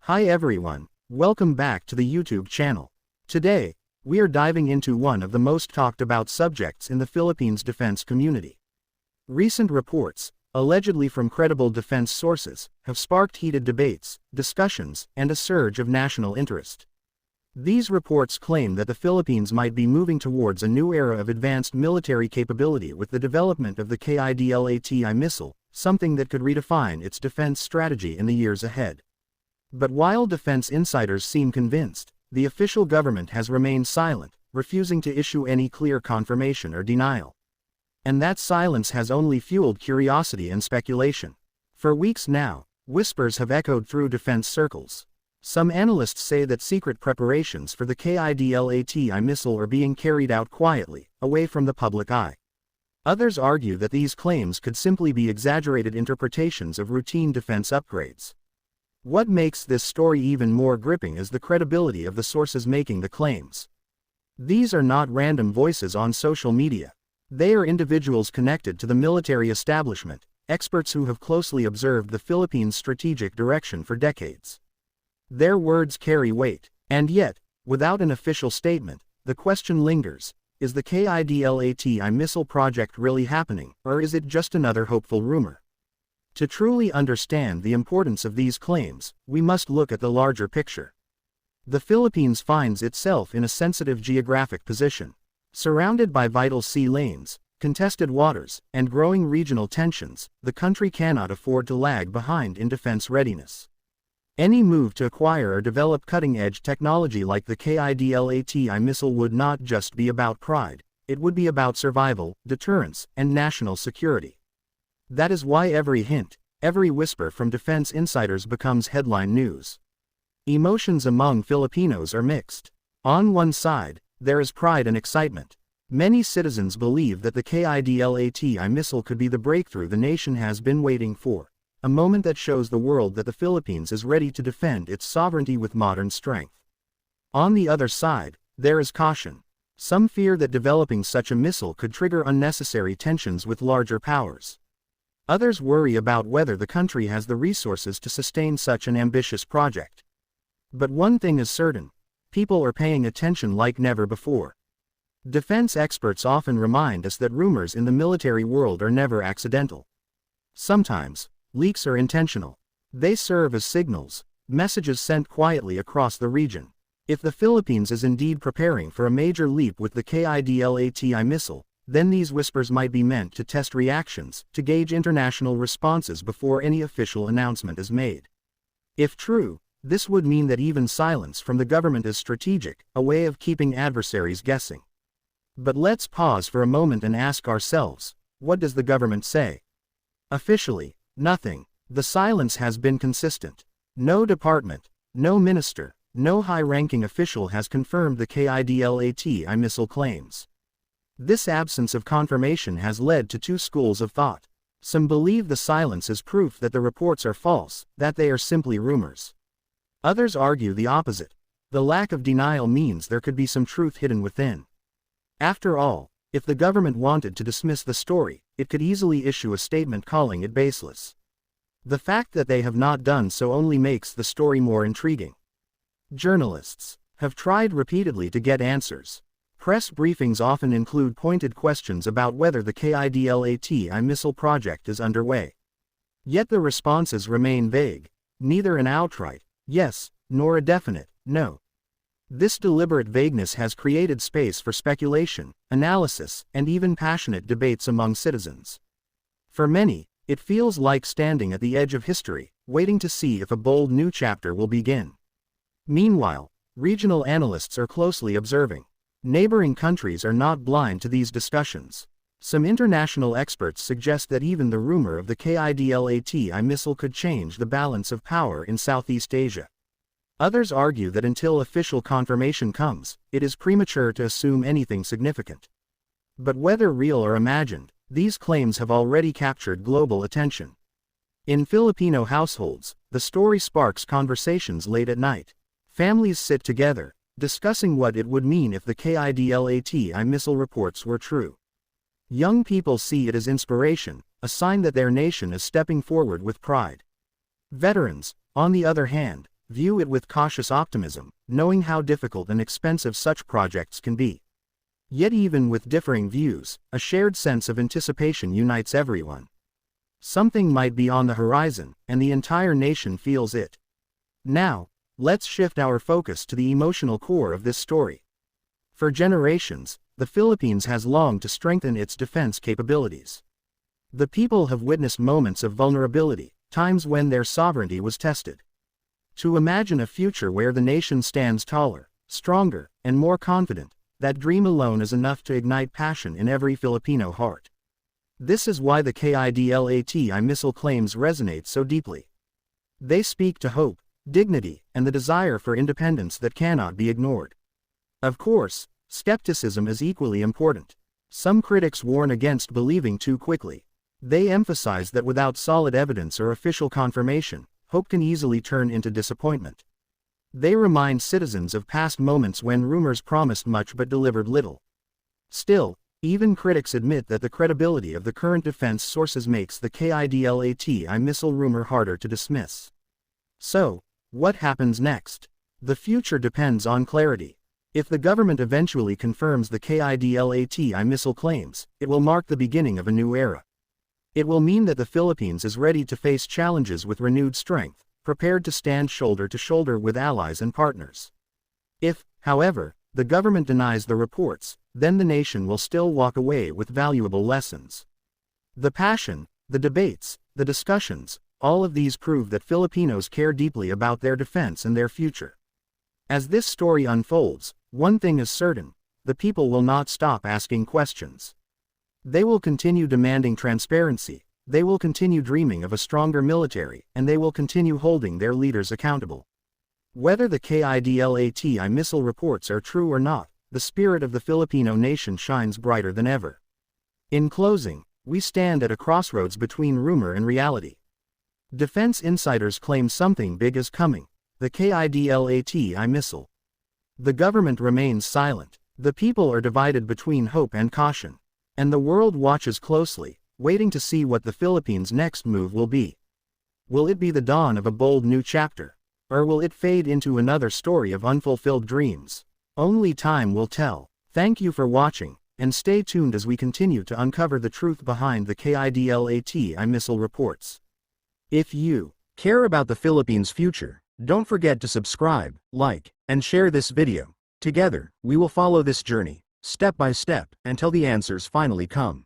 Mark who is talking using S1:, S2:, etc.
S1: Hi everyone, welcome back to the YouTube channel. Today, we are diving into one of the most talked about subjects in the Philippines defense community. Recent reports, allegedly from credible defense sources, have sparked heated debates, discussions, and a surge of national interest. These reports claim that the Philippines might be moving towards a new era of advanced military capability with the development of the KIDLAT I missile, something that could redefine its defense strategy in the years ahead. But while defense insiders seem convinced, the official government has remained silent, refusing to issue any clear confirmation or denial. And that silence has only fueled curiosity and speculation. For weeks now, whispers have echoed through defense circles. Some analysts say that secret preparations for the KIDLAT I missile are being carried out quietly, away from the public eye. Others argue that these claims could simply be exaggerated interpretations of routine defense upgrades. What makes this story even more gripping is the credibility of the sources making the claims. These are not random voices on social media. They are individuals connected to the military establishment, experts who have closely observed the Philippines' strategic direction for decades. Their words carry weight, and yet, without an official statement, the question lingers: is the KIDLAT I missile project really happening, or is it just another hopeful rumor? To truly understand the importance of these claims, we must look at the larger picture. The Philippines finds itself in a sensitive geographic position. Surrounded by vital sea lanes, contested waters, and growing regional tensions, the country cannot afford to lag behind in defense readiness. Any move to acquire or develop cutting-edge technology like the KIDLAT I missile would not just be about pride, it would be about survival, deterrence, and national security. That is why every hint, every whisper from defense insiders becomes headline news. Emotions among Filipinos are mixed. On one side, there is pride and excitement. Many citizens believe that the KIDLAT I missile could be the breakthrough the nation has been waiting for, a moment that shows the world that the Philippines is ready to defend its sovereignty with modern strength. On the other side, there is caution. Some fear that developing such a missile could trigger unnecessary tensions with larger powers. Others worry about whether the country has the resources to sustain such an ambitious project. But one thing is certain: people are paying attention like never before. Defense experts often remind us that rumors in the military world are never accidental. Sometimes, leaks are intentional. They serve as signals, messages sent quietly across the region. If the Philippines is indeed preparing for a major leap with the KIDLAT I missile, then these whispers might be meant to test reactions, to gauge international responses before any official announcement is made. If true, this would mean that even silence from the government is strategic, a way of keeping adversaries guessing. But let's pause for a moment and ask ourselves, what does the government say? Officially, nothing. The silence has been consistent. No department, no minister, no high-ranking official has confirmed the KIDLAT I missile claims. This absence of confirmation has led to two schools of thought. Some believe the silence is proof that the reports are false, that they are simply rumors. Others argue the opposite. The lack of denial means there could be some truth hidden within. After all, if the government wanted to dismiss the story, it could easily issue a statement calling it baseless. The fact that they have not done so only makes the story more intriguing. Journalists have tried repeatedly to get answers. Press briefings often include pointed questions about whether the KIDLAT I missile project is underway. Yet the responses remain vague, neither an outright yes, nor a definite no. This deliberate vagueness has created space for speculation, analysis, and even passionate debates among citizens. For many, it feels like standing at the edge of history, waiting to see if a bold new chapter will begin. Meanwhile, regional analysts are closely observing. Neighboring countries are not blind to these discussions. Some international experts suggest that even the rumor of the KIDLAT I missile could change the balance of power in Southeast Asia. Others argue that until official confirmation comes, it is premature to assume anything significant. But whether real or imagined, these claims have already captured global attention. In Filipino households, the story sparks conversations late at night. Families sit together, discussing what it would mean if the KIDLAT I missile reports were true. Young people see it as inspiration, a sign that their nation is stepping forward with pride. Veterans, on the other hand, view it with cautious optimism, knowing how difficult and expensive such projects can be. Yet even with differing views, a shared sense of anticipation unites everyone. Something might be on the horizon, and the entire nation feels it. Now, let's shift our focus to the emotional core of this story. For generations, the Philippines has longed to strengthen its defense capabilities. The people have witnessed moments of vulnerability, times when their sovereignty was tested. To imagine a future where the nation stands taller, stronger, and more confident, that dream alone is enough to ignite passion in every Filipino heart. This is why the KIDLAT I missile claims resonate so deeply. They speak to hope, dignity, and the desire for independence that cannot be ignored. Of course, skepticism is equally important. Some critics warn against believing too quickly. They emphasize that without solid evidence or official confirmation, hope can easily turn into disappointment. They remind citizens of past moments when rumors promised much but delivered little. Still, even critics admit that the credibility of the current defense sources makes the KIDLAT I missile rumor harder to dismiss. So, what happens next? The future depends on clarity. If the government eventually confirms the KIDLAT I missile claims, it will mark the beginning of a new era. It will mean that the Philippines is ready to face challenges with renewed strength, prepared to stand shoulder to shoulder with allies and partners. If, however, the government denies the reports, then the nation will still walk away with valuable lessons. The passion, the debates, the discussions, all of these prove that Filipinos care deeply about their defense and their future. As this story unfolds, one thing is certain: the people will not stop asking questions. They will continue demanding transparency, they will continue dreaming of a stronger military, and they will continue holding their leaders accountable. Whether the KIDLAT I missile reports are true or not, the spirit of the Filipino nation shines brighter than ever. In closing, we stand at a crossroads between rumor and reality. Defense insiders claim something big is coming: the KIDLAT I missile. The government remains silent, the people are divided between hope and caution. And the world watches closely, waiting to see what the Philippines' next move will be. Will it be the dawn of a bold new chapter? Or will it fade into another story of unfulfilled dreams? Only time will tell. Thank you for watching, and stay tuned as we continue to uncover the truth behind the KIDLAT I missile reports. If you care about the Philippines' future, don't forget to subscribe, like, and share this video. Together, we will follow this journey, step by step, until the answers finally come.